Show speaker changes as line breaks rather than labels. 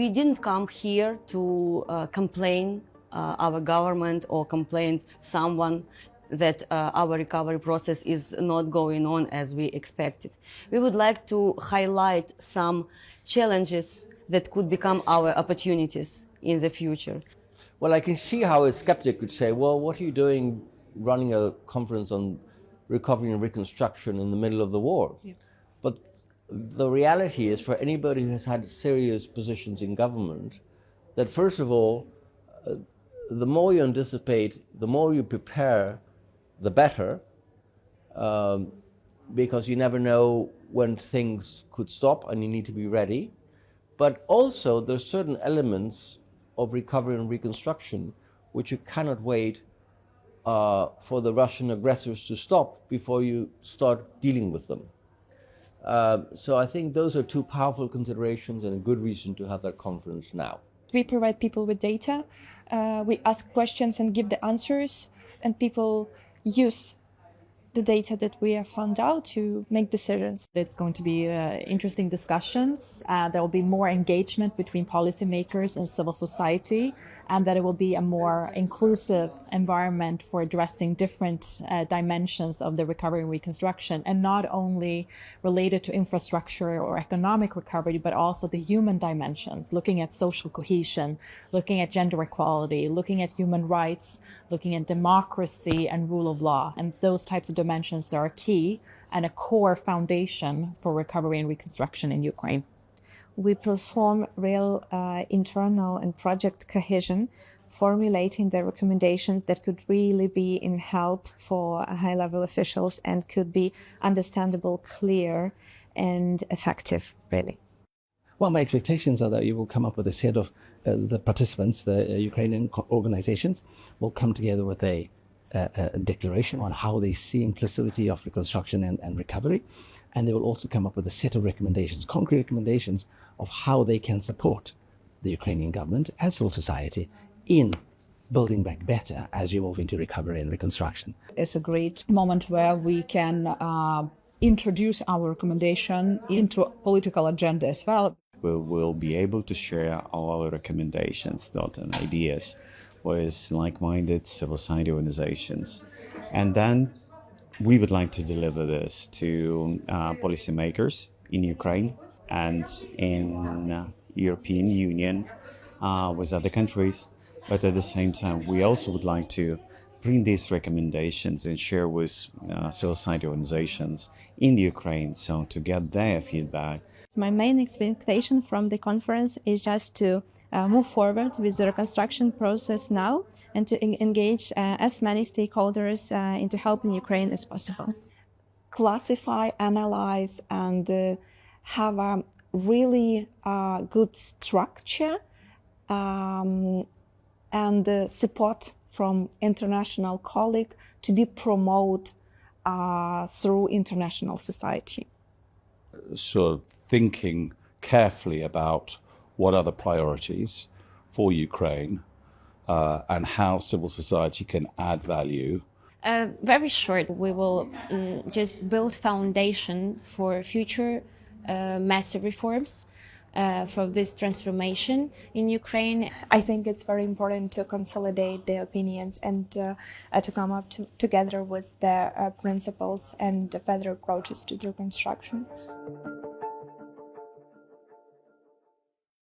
We didn't come here to complain our government or complain someone that our recovery process is not going on as we expected. We would like to highlight some challenges that could become our opportunities in the future.
Well, I can see how a skeptic could say, well, what are you doing running a conference on recovery and reconstruction in the middle of the war? Yeah. But the reality is, for anybody who has had serious positions in government, that first of all, the more you anticipate, the more you prepare, the better, because you never know when things could stop and you need to be ready. But also there's certain elements of recovery and reconstruction which you cannot wait for the Russian aggressors to stop before you start dealing with them. So I think those are two powerful considerations and a good reason to have that conference now.
We provide people with data, we ask questions and give the answers, and people use the data that we have found out to make decisions.
It's going to be interesting discussions. There will be more engagement between policymakers and civil society, and that it will be a more inclusive environment for addressing different dimensions of the recovery and reconstruction, and not only related to infrastructure or economic recovery, but also the human dimensions, looking at social cohesion, looking at gender equality, looking at human rights, looking at democracy and rule of law. And those types of dimensions that are key and a core foundation for recovery and reconstruction in Ukraine.
We perform real internal and project cohesion, formulating the recommendations that could really be in help for high-level officials and could be understandable, clear, and effective, really.
Well, my expectations are that you will come up with a set of the participants, the Ukrainian organizations, will come together with a declaration on how they see inclusivity of reconstruction and recovery. And they will also come up with a set of recommendations, concrete recommendations of how they can support the Ukrainian government and civil society in building back better as you move into recovery and reconstruction.
It's a great moment where we can introduce our recommendation into a political agenda as well.
We will be able to share all our recommendations, thoughts and ideas with like-minded civil society organizations. And then we would like to deliver this to policymakers in Ukraine and in European Union with other countries. But at the same time, we also would like to bring these recommendations and share with civil society organizations in the Ukraine, so to get their feedback.
My main expectation from the conference is just to move forward with the reconstruction process now and to engage as many stakeholders into helping Ukraine as possible.
Classify, analyze, and have a really good structure and support from international colleagues to be promoted through international society.
So thinking carefully about what are the priorities for Ukraine and how civil society can add value.
Very short, we will just build foundation for future massive reforms for this transformation in Ukraine.
I think it's very important to consolidate the opinions and to come up together with the principles and further approaches to the reconstruction.